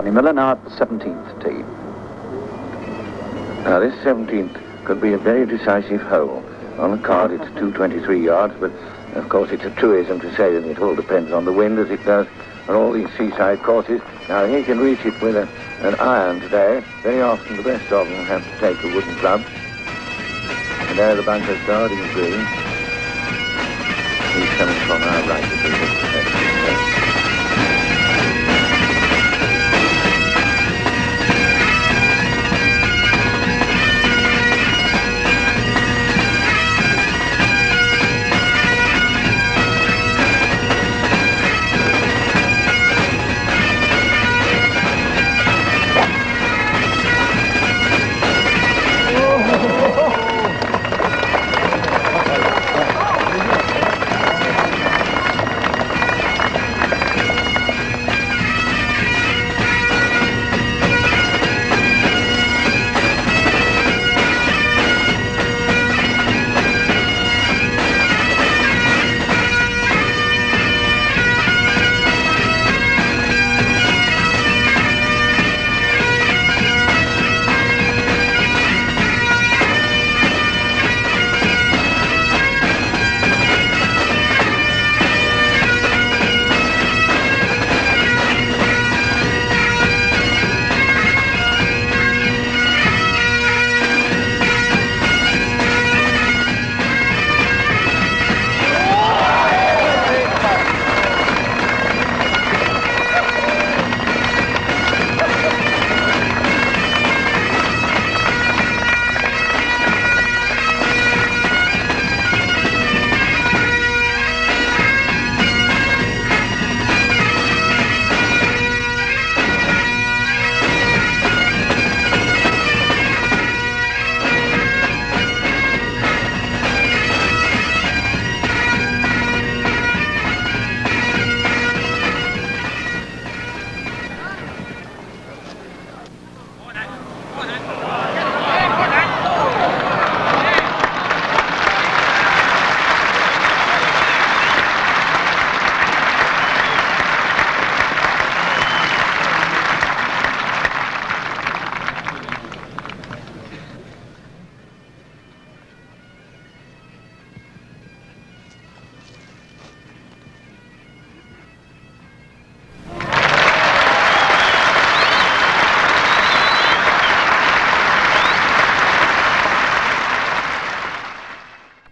Johnny Miller now at the 17th tee. Now this 17th could be a very decisive hole. On the card it's 223 yards, but of course it's a truism to say that it all depends on the wind, as it does on all these seaside courses. Now he can reach it with an iron today. Very often the best of them have to take a wooden club. And there the bunker guarding the green. He's coming from our right to do this.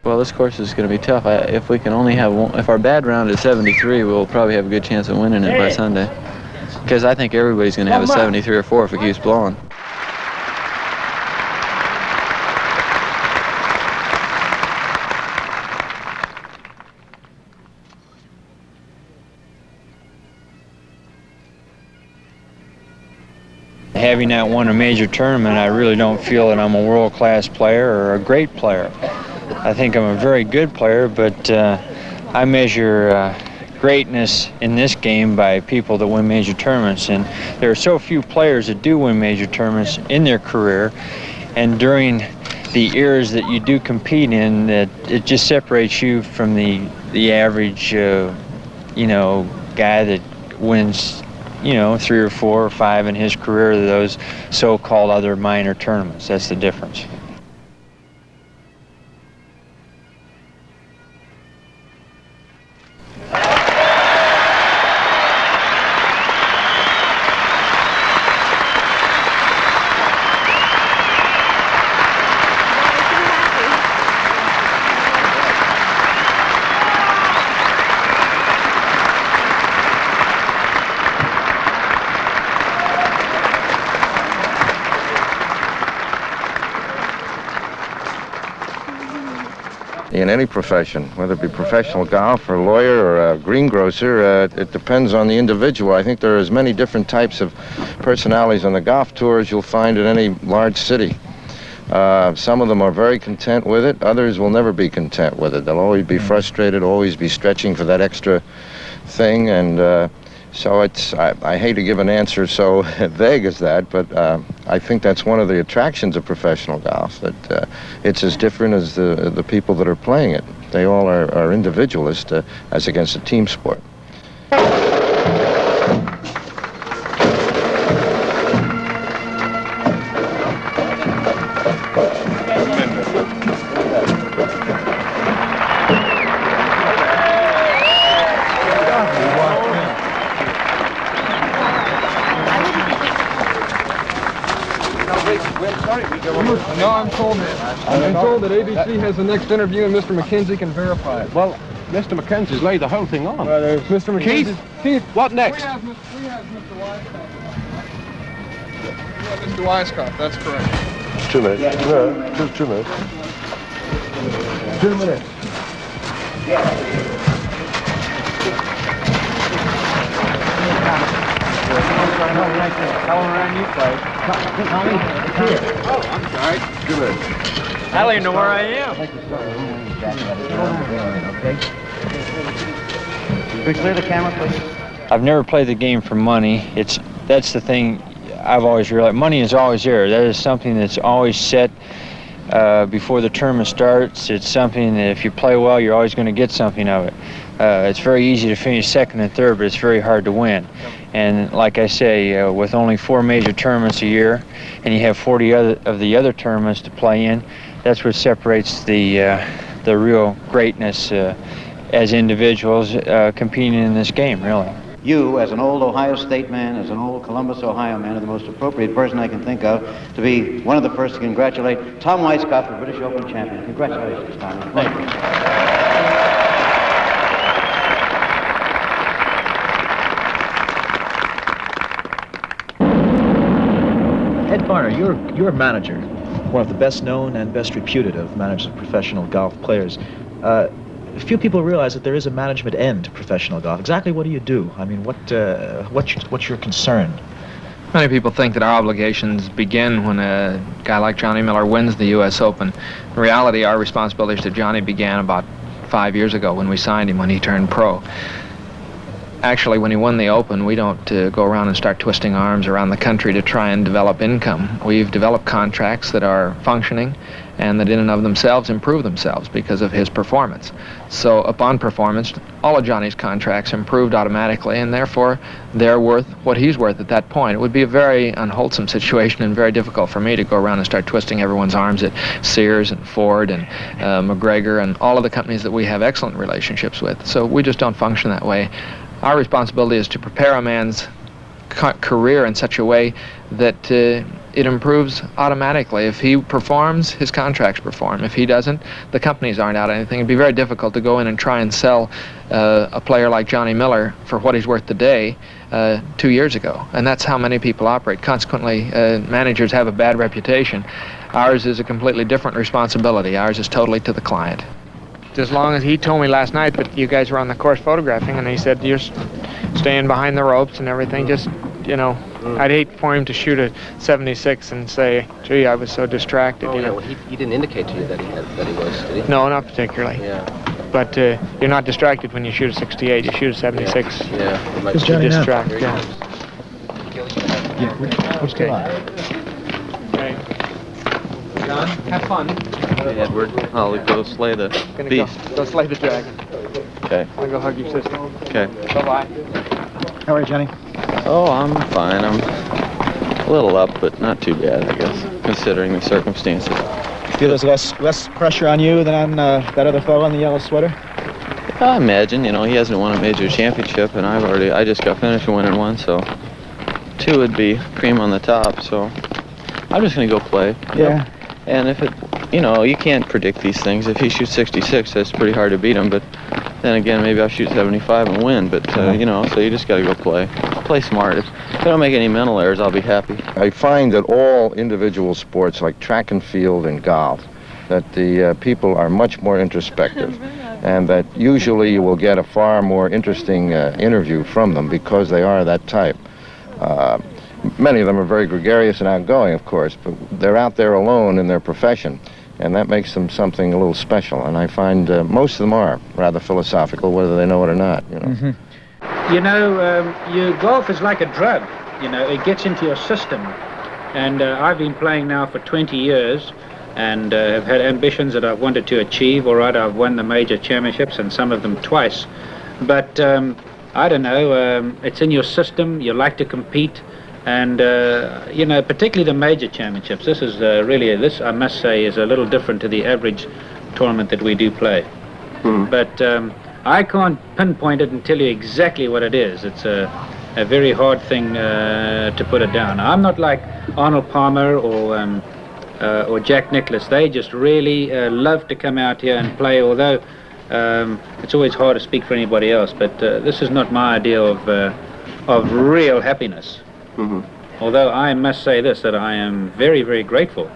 Well, this course is going to be tough. If we can only have one, if our bad round is 73, we'll probably have a good chance of winning it by Sunday. Because I think everybody's going to have a 73 or 4 if it keeps blowing. Having not won a major tournament, I really don't feel that I'm a world-class player or a great player. I think I'm a very good player, but I measure greatness in this game by people that win major tournaments. And there are so few players that do win major tournaments in their career. And during the eras that you do compete in, that it just separates you from the average, you know, guy that wins, you know, 3 or 4 or 5 in his career of those so-called other minor tournaments. That's the difference. In any profession, whether it be professional golf or lawyer or a greengrocer, it depends on the individual. I think there are as many different types of personalities on the golf tour as you'll find in any large city. Some of them are very content with it. Others will never be content with it. They'll always be frustrated, always be stretching for that extra thing. And so I hate to give an answer so vague as that, but I think that's one of the attractions of professional golf, that it's as different as the people that are playing it. They all are individualist as against a team sport. No, I'm told that ABC has the next interview and Mr. McKenzie can verify it. Well, Mr. McKenzie's laid the whole thing on. Well, there's Mr. McKenzie. Keith, what next? We have Mr. Weisskopf. We have Mr. Weisskopf, that's correct. 2 minutes. No, just 2 minutes. 2 minutes. Oh, I'm sorry. 2 minutes. I don't even know where I am. Could we clear the camera, please? I've never played the game for money. That's the thing I've always realized. Money is always there. That is something that's always set before the tournament starts. It's something that if you play well, you're always going to get something of it. It's very easy to finish second and third, but it's very hard to win. And like I say, with only 4 major tournaments a year, and you have 40 of the other tournaments to play in, that's what separates the real greatness as individuals competing in this game, really. You, as an old Ohio State man, as an old Columbus, Ohio man, are the most appropriate person I can think of to be one of the first to congratulate Tom Weisskopf, the British Open champion. Congratulations, Tom. Thank you. Ed Barner, you're a manager, one of the best known and best reputed of managers of professional golf players. Few people realize that there is a management end to professional golf. Exactly what do you do? I mean, what's your concern? Many people think that our obligations begin when a guy like Johnny Miller wins the U.S. Open. In reality, our responsibilities to Johnny began about 5 years ago when we signed him when he turned pro. Actually, when he won the Open, we don't go around and start twisting arms around the country to try and develop income. We've developed contracts that are functioning and that in and of themselves improve themselves because of his performance. So upon performance, all of Johnny's contracts improved automatically, and therefore they're worth what he's worth at that point. It would be a very unwholesome situation and very difficult for me to go around and start twisting everyone's arms at Sears and Ford and McGregor and all of the companies that we have excellent relationships with. So we just don't function that way. Our responsibility is to prepare a man's career in such a way that it improves automatically. If he performs, his contracts perform. If he doesn't, the companies aren't out anything. It'd be very difficult to go in and try and sell a player like Johnny Miller for what he's worth today 2 years ago. And that's how many people operate. Consequently, managers have a bad reputation. Ours is a completely different responsibility. Ours is totally to the client. As long as he told me last night that you guys were on the course photographing, and he said you're staying behind the ropes and everything, just, you know, I'd hate for him to shoot a 76 and say, gee, I was so distracted. Oh, you know. Well, he didn't indicate to you that he was, did he? No, not particularly. Yeah. But you're not distracted when you shoot a 68. You shoot a 76. Yeah. You distract. Yeah. What's going on? Okay. John, have fun. Hey, Edward, I'll go slay the beast. Go slay the dragon. Okay. I'll go hug your sister. Okay. Bye-bye. How are you, Johnny? Oh, I'm fine. I'm a little up, but not too bad, I guess, considering the circumstances. Feel there's less pressure on you than on that other fellow in the yellow sweater? I imagine, you know, he hasn't won a major championship, and I just got finished winning one, so 2 would be cream on the top, so I'm just going to go play. Yeah. And if it, you know, you can't predict these things. If he shoots 66, that's pretty hard to beat him, but then again, maybe I'll shoot 75 and win, but, you know, so you just got to go play. Play smart. If I don't make any mental errors, I'll be happy. I find that all individual sports like track and field and golf, that the people are much more introspective, and that usually you will get a far more interesting interview from them because they are that type. Many of them are very gregarious and outgoing, of course, but they're out there alone in their profession, and that makes them something a little special. And I find most of them are rather philosophical, whether they know it or not, you know. Mm-hmm. You know, your golf is like a drug. You know, it gets into your system. And I've been playing now for 20 years and have had ambitions that I've wanted to achieve. All right, I've won the major championships and some of them twice. But I don't know, it's in your system. You like to compete. And, you know, particularly the major championships. This is really, this I must say, is a little different to the average tournament that we do play. But I can't pinpoint it and tell you exactly what it is. It's a very hard thing to put it down. I'm not like Arnold Palmer or Jack Nicklaus. They just really love to come out here and play, although it's always hard to speak for anybody else, but this is not my idea of real happiness. Mm-hmm. Although I must say this, that I am very, very grateful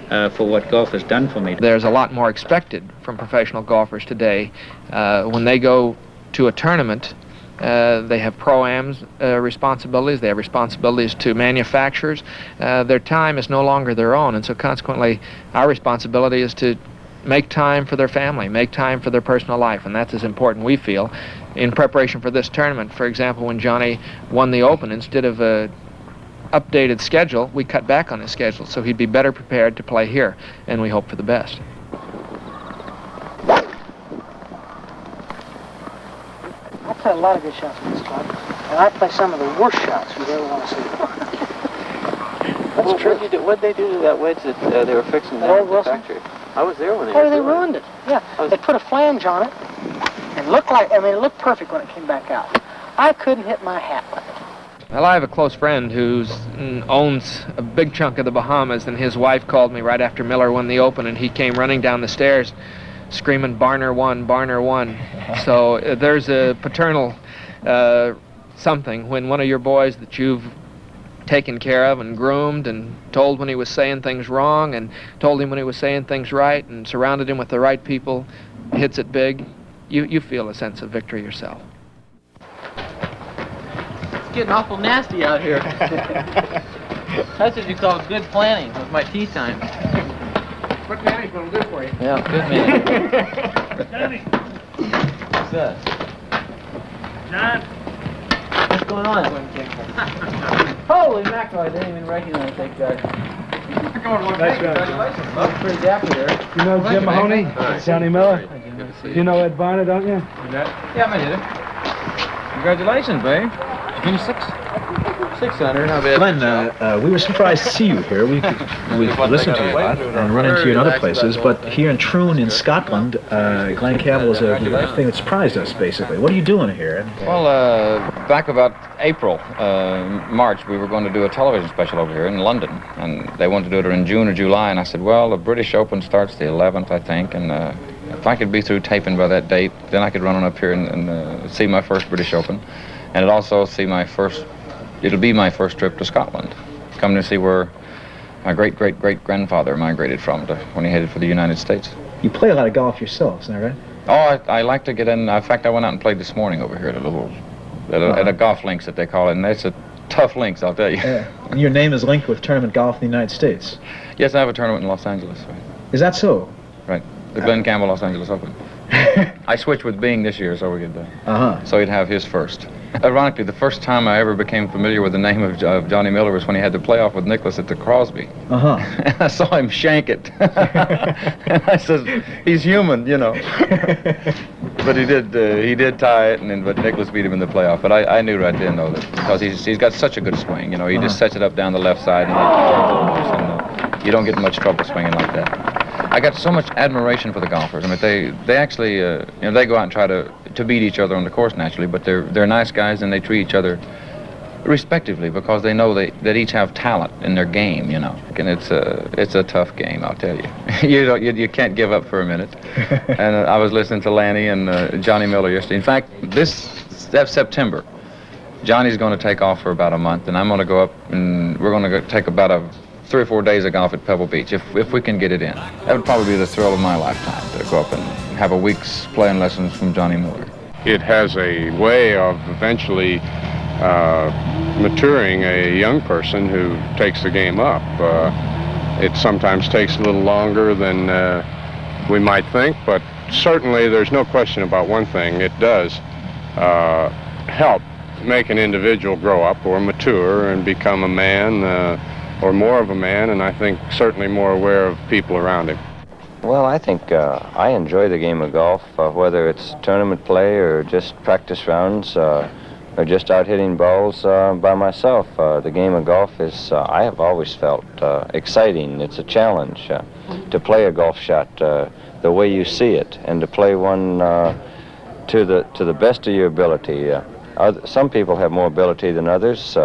for what golf has done for me. There's a lot more expected from professional golfers today. When they go to a tournament, they have pro-ams responsibilities, they have responsibilities to manufacturers. Their time is no longer their own, and so consequently our responsibility is to make time for their family, make time for their personal life, and that's as important, we feel. In preparation for this tournament, for example, when Johnny won the Open, instead of a updated schedule, we cut back on his schedule so he'd be better prepared to play here, and we hope for the best. I play a lot of good shots in this club, and I play some of the worst shots you'd ever want to see. That's true. What'd they do to that wedge that they were fixing down at the factory? I was there when they they ruined it. Yeah, they put a flange on it, and it looked perfect when it came back out. I couldn't hit my hat with it. Well, I have a close friend who owns a big chunk of the Bahamas, and his wife called me right after Miller won the Open, and he came running down the stairs screaming, "Barner won, Barner won." So there's a paternal something when one of your boys that you've taken care of and groomed and told when he was saying things wrong and told him when he was saying things right and surrounded him with the right people, hits it big, you feel a sense of victory yourself. It's getting awful nasty out here. That's what you call good planning with my tea time. What manning's gonna do for you? Yeah, good man. Johnny. What's that? John. What's going on? Holy mackerel, I didn't even recognize that guy. Nice job. Well, pretty dapper there. You know Jim Mahoney? Johnny Miller? You know Ed Barner, don't you? Yeah, I did it. Congratulations, babe. Finish 600, not bad. Glenn, we were surprised to see you here. We've listened to you a lot and run into you in other places, but here in Troon in Scotland, Glenn Campbell is a thing that surprised us, basically. What are you doing here? Well, back about April, March, we were going to do a television special over here in London, and they wanted to do it in June or July, and I said, well, the British Open starts the 11th, I think, and if I could be through taping by that date, then I could run on up here and see my first British Open, and it'd also see it'll be my first trip to Scotland, coming to see where my great-great-great-grandfather migrated from when he headed for the United States. You play a lot of golf yourself, isn't that right? Oh, I like to get in. In fact, I went out and played this morning over here at a golf links that they call it, and it's a tough links, I'll tell you. And your name is linked with tournament golf in the United States. Yes, I have a tournament in Los Angeles. Right? Is that so? Right. The Glenn Campbell Los Angeles Open. I switched with Bing this year, so we could. So he'd have his first. Ironically, the first time I ever became familiar with the name of Johnny Miller was when he had to play off with Nicklaus at the Crosby. And I saw him shank it. And I said, he's human, you know. But he did tie it, but Nicklaus beat him in the playoff. But I knew right then, though, that because he's got such a good swing, you know, he just sets it up down the left side and you don't get much trouble swinging like that. I got so much admiration for the golfers. I mean, they actually, they go out and try to beat each other on the course naturally, but they're nice guys and they treat each other respectively because they know that each have talent in their game, you know. And it's a tough game, I'll tell you. You can't give up for a minute. And I was listening to Lanny and Johnny Miller yesterday. In fact, that's September. Johnny's going to take off for about a month, and I'm going to go up and we're going to take about 3 or 4 days of golf at Pebble Beach, if we can get it in. That would probably be the thrill of my lifetime, to go up and have a week's playing lessons from Johnny Miller. It has a way of eventually maturing a young person who takes the game up. It sometimes takes a little longer than we might think, but certainly there's no question about one thing. It does help make an individual grow up or mature and become a man, or more of a man, and I think certainly more aware of people around him. Well, I think I enjoy the game of golf, whether it's tournament play or just practice rounds or just out hitting balls by myself. The game of golf is, I have always felt exciting. It's a challenge to play a golf shot the way you see it and to play one to the best of your ability. Some people have more ability than others.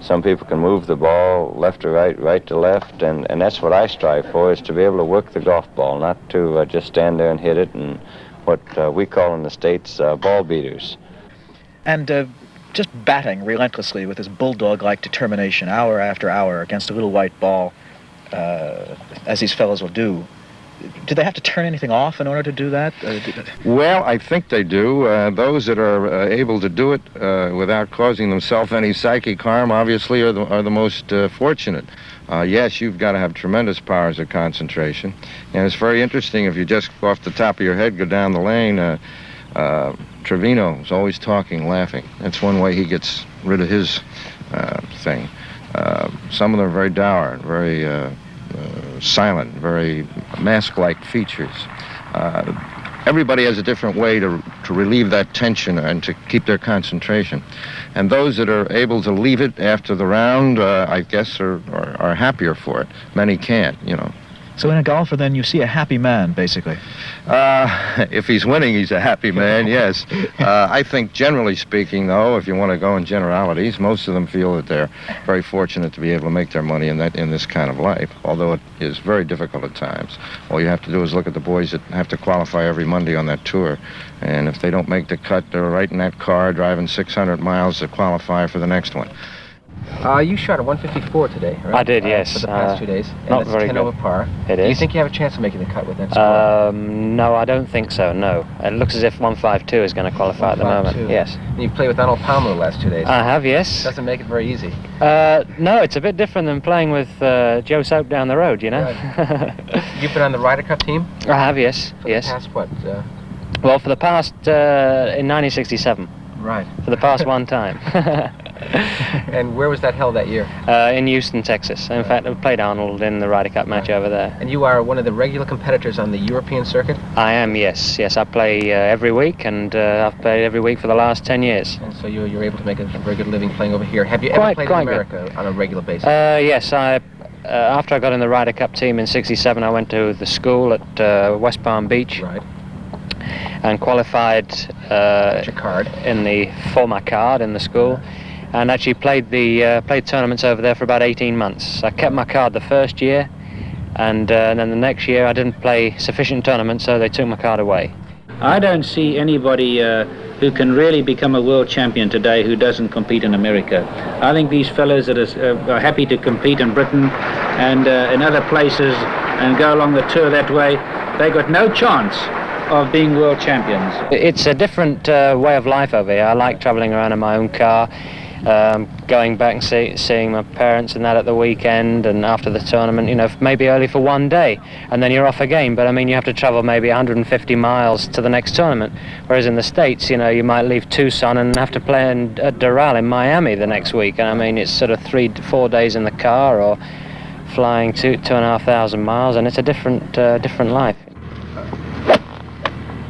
Some people can move the ball left to right, right to left, and that's what I strive for, is to be able to work the golf ball, not to just stand there and hit it, and what we call in the States ball beaters. And just batting relentlessly with his bulldog-like determination, hour after hour, against a little white ball, as these fellows will do. Do they have to turn anything off in order to do that? Well, I think they do. Those that are able to do it without causing themselves any psychic harm, obviously, are the most fortunate. Yes, you've got to have tremendous powers of concentration. And it's very interesting if you just off the top of your head go down the lane. Trevino is always talking, laughing. That's one way he gets rid of his thing. Some of them are very dour, very silent, very mask-like features. Everybody has a different way to relieve that tension and to keep their concentration. And those that are able to leave it after the round, I guess, are happier for it. Many can't, you know. So in a golfer, then, you see a happy man, basically. If he's winning, he's a happy man, yes. I think, generally speaking, though, if you want to go in generalities, most of them feel that they're very fortunate to be able to make their money in this kind of life, although it is very difficult at times. All you have to do is look at the boys that have to qualify every Monday on that tour, and if they don't make the cut, they're right in that car driving 600 miles to qualify for the next one. You shot a 154 today, right? I did, yes. For the past 2 days. And Not it's very 10 good. over par. It Do you is. think you have a chance of making the cut with that score? No, I don't think so, no. It looks as if 152 is going to qualify at the moment. 152. Yes. And you played with Arnold Palmer the last 2 days. I have, yes. Doesn't make it very easy. No, it's a bit different than playing with Joe Soap down the road, you know? Right. You've been on the Ryder Cup team? I have, yes. For yes. the past what? Well, for the past, in 1967. Right. For the past one time. And where was that held that year? In Houston, Texas. In fact, I played Arnold in the Ryder Cup match over there. And you are one of the regular competitors on the European circuit? I am, yes. Yes, I play every week, and I've played every week for the last 10 years. And so you're able to make a very good living playing over here. Have you ever played in America on a regular basis? Yes, after I got in the Ryder Cup team in '67, I went to the school at West Palm Beach. Right. And qualified for my card in the school, and actually played tournaments over there for about 18 months. I kept my card the first year, and then the next year I didn't play sufficient tournaments, so they took my card away. I don't see anybody who can really become a world champion today who doesn't compete in America. I think these fellows that are happy to compete in Britain and in other places and go along the tour that way, they got no chance of being world champions. It's a different way of life over here. I like traveling around in my own car, going back and seeing my parents and that at the weekend, and after the tournament, you know, maybe early for one day, and then you're off again. But I mean, you have to travel maybe 150 miles to the next tournament, whereas in the States, you know, you might leave Tucson and have to play at Doral in Miami the next week. And I mean, it's sort of 3 to 4 days in the car, or flying 2,500 miles, and it's a different life.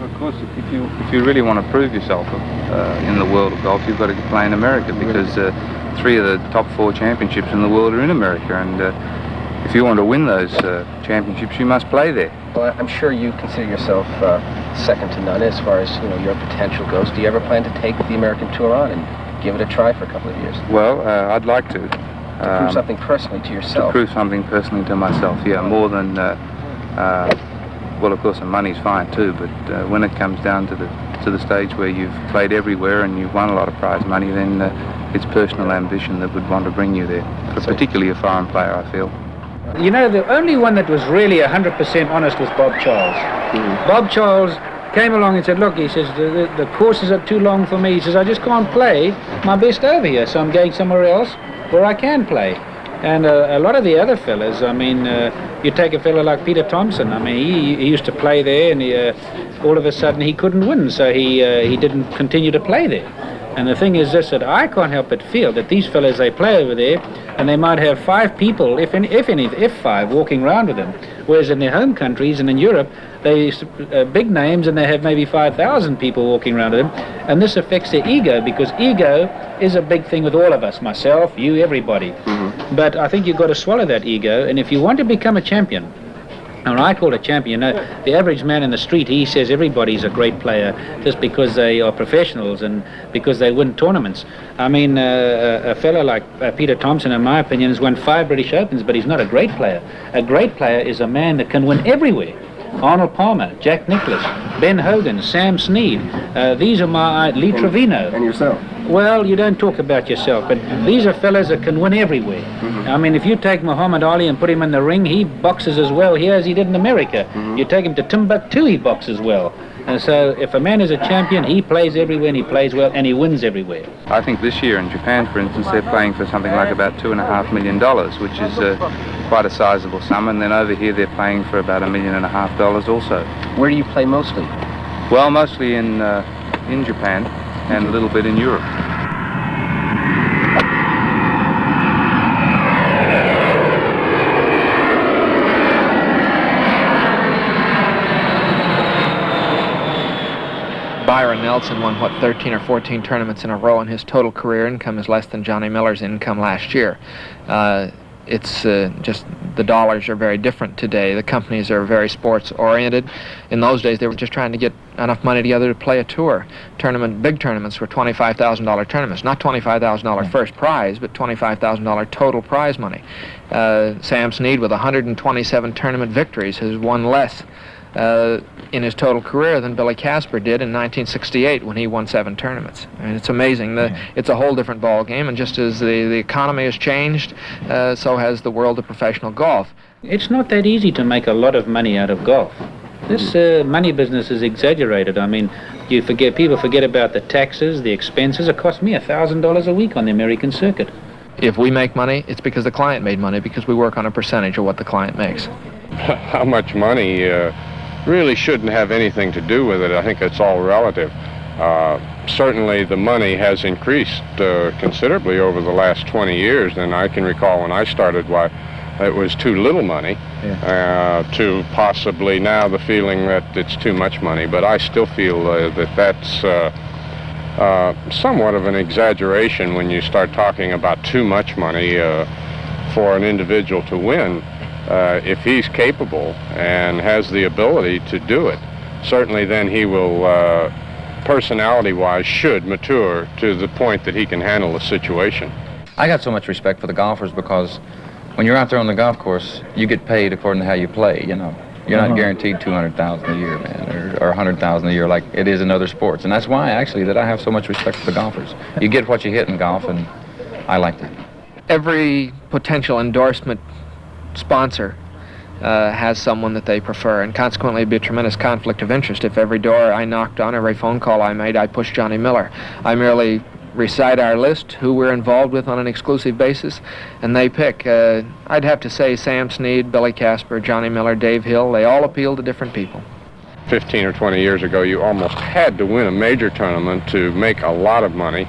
Of course, if you really want to prove yourself in the world of golf, you've got to play in America, because 3 of the top 4 championships in the world are in America, and if you want to win those championships, you must play there. Well, I'm sure you consider yourself second to none as far as your potential goes. Do you ever plan to take the American tour on and give it a try for a couple of years? Well, I'd like to. To prove something personally to yourself. To prove something personally to myself, yeah, more than. Well, of course, the money's fine too, but when it comes down to the stage where you've played everywhere and you've won a lot of prize money, then it's personal ambition that would want to bring you there. Particularly a foreign player, I feel. You know, the only one that was really 100% honest was Bob Charles. Bob Charles came along and said, look, he says, the courses are too long for me. He says, I just can't play my best over here, so I'm going somewhere else where I can play. And a lot of the other fellas, I mean, you take a fella like Peter Thompson. I mean, he used to play there, and all of a sudden he couldn't win, so he didn't continue to play there. And the thing is this, that I can't help but feel that these fellas, they play over there, and they might have 5 people, if 5, walking around with them. Whereas in their home countries and in Europe, they big names, and they have maybe 5,000 people walking around with them. And this affects their ego, because ego is a big thing with all of us, myself, you, everybody. But I think you've got to swallow that ego, and if you want to become a champion, And when I call a champion, you know, the average man in the street, he says everybody's a great player just because they are professionals and because they win tournaments. I mean, a fellow like Peter Thompson, in my opinion, has won 5 British Opens, but he's not a great player. A great player is a man that can win everywhere. Arnold Palmer, Jack Nicklaus, Ben Hogan, Sam Snead. These are my... Lee Trevino. And yourself. Well, you don't talk about yourself, but these are fellas that can win everywhere. I mean, if you take Muhammad Ali and put him in the ring, he boxes as well here as he did in America. You take him to Timbuktu, he boxes well. And so if a man is a champion, he plays everywhere and he plays well and he wins everywhere. I think this year in Japan, for instance, they're playing for something like about $2.5 million, which is quite a sizable sum, and then over here they're playing for about $1.5 million also. Where do you play mostly? Well, mostly in Japan and a little bit in Europe. Byron Nelson won, 13 or 14 tournaments in a row, and his total career income is less than Johnny Miller's income last year. It's just the dollars are very different today. The companies are very sports-oriented. In those days, they were just trying to get enough money together to play a tour. Big tournaments were $25,000 tournaments. Not $25,000 first prize, but $25,000 total prize money. Sam Snead, with 127 tournament victories, has won less in his total career than Billy Casper did in 1968 when he won 7 tournaments. I mean, it's amazing. It's a whole different ball game, and just as the economy has changed, so has the world of professional golf. It's not that easy to make a lot of money out of golf. This money business is exaggerated. I mean, people forget about the taxes, the expenses. It cost me $1,000 a week on the American circuit. If we make money, it's because the client made money, because we work on a percentage of what the client makes. How much money really shouldn't have anything to do with it. I think it's all relative. Certainly the money has increased considerably over the last 20 years, and I can recall when I started, why it was too little money, to possibly now the feeling that it's too much money. But I still feel that that's somewhat of an exaggeration when you start talking about too much money for an individual to win. If he's capable and has the ability to do it, certainly then he will, personality-wise, should mature to the point that he can handle the situation. I got so much respect for the golfers because when you're out there on the golf course, you get paid according to how you play, you know. You're not guaranteed $200,000 a year, man, or $100,000 a year like it is in other sports. And that's why, actually, that I have so much respect for the golfers. You get what you hit in golf, and I like that. Every potential endorsement sponsor has someone that they prefer, and consequently it'd be a tremendous conflict of interest if every door I knocked on, every phone call I made, I pushed Johnny Miller. I merely recite our list, who we're involved with on an exclusive basis, and they pick. I'd have to say Sam Snead, Billy Casper, Johnny Miller, Dave Hill, they all appeal to different people. 15 or 20 years ago, you almost had to win a major tournament to make a lot of money.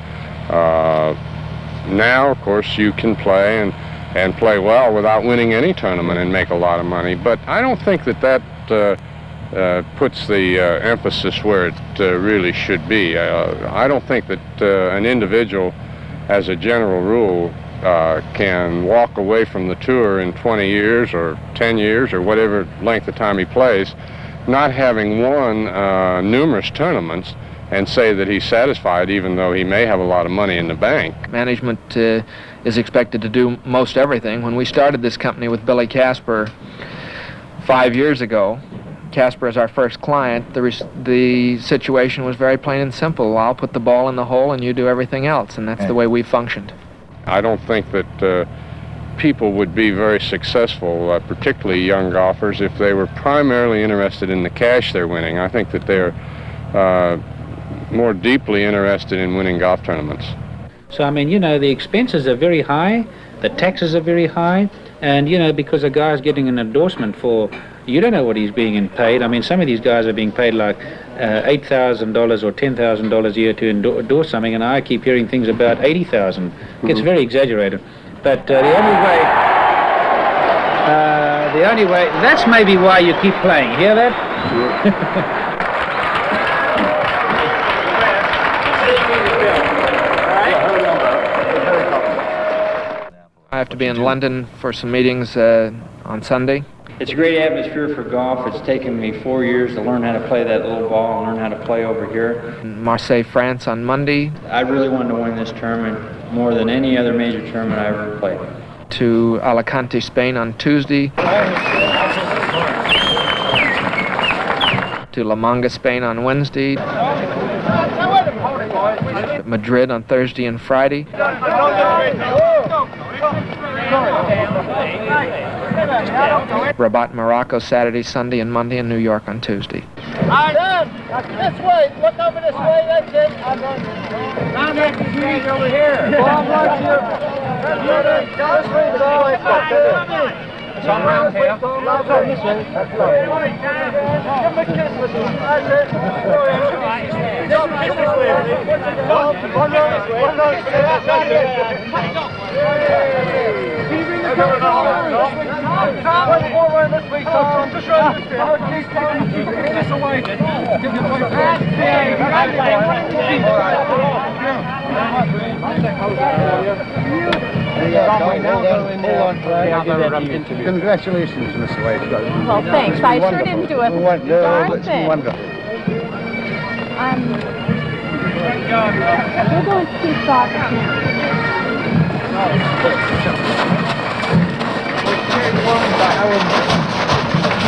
Now, of course, you can play and play well without winning any tournament and make a lot of money. But I don't think that puts the emphasis where it really should be. I don't think that an individual, as a general rule, can walk away from the tour in 20 years or 10 years or whatever length of time he plays, not having won numerous tournaments, and say that he's satisfied even though he may have a lot of money in the bank. Management is expected to do most everything. When we started this company with Billy Casper 5 years ago, Casper is our first client, the situation was very plain and simple. I'll put the ball in the hole and you do everything else, and that's the way we functioned. I don't think that people would be very successful, particularly young golfers, if they were primarily interested in the cash they're winning. I think that they're more deeply interested in winning golf tournaments. So, I mean, you know, the expenses are very high, the taxes are very high, and, you know, because a guy's getting an endorsement for, you don't know what he's being paid. I mean, some of these guys are being paid like $8,000 or $10,000 a year to endorse something, and I keep hearing things about $80,000. It's very exaggerated. But the only way, that's maybe why you keep playing. Hear that? I have to be in London for some meetings on Sunday. It's a great atmosphere for golf. It's taken me 4 years to learn how to play that little ball and learn how to play over here. Marseille, France on Monday. I really wanted to win this tournament more than any other major tournament I ever played. To Alicante, Spain on Tuesday. To La Manga, Spain on Wednesday. Madrid on Thursday and Friday. Rabat, Morocco, Saturday, Sunday, and Monday, and New York on Tuesday. This way. Look over this way. That's it. Now that's the trees over here. Well, right here. This way. It's all around here. This way. That's right. Give me a kiss with me. That's it. One Congratulations, Miss White. Well, thanks. I sure didn't do it. It's wonderful. We're going to see soccer now.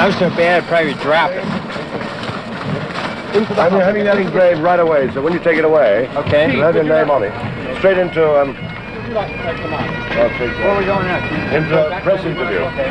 I'm so bad, I'd probably drop it. I'm having that engraved right away, so when you take it away, okay, you'll have your name on it. Straight into, Where are we going next? into a press interview. Okay.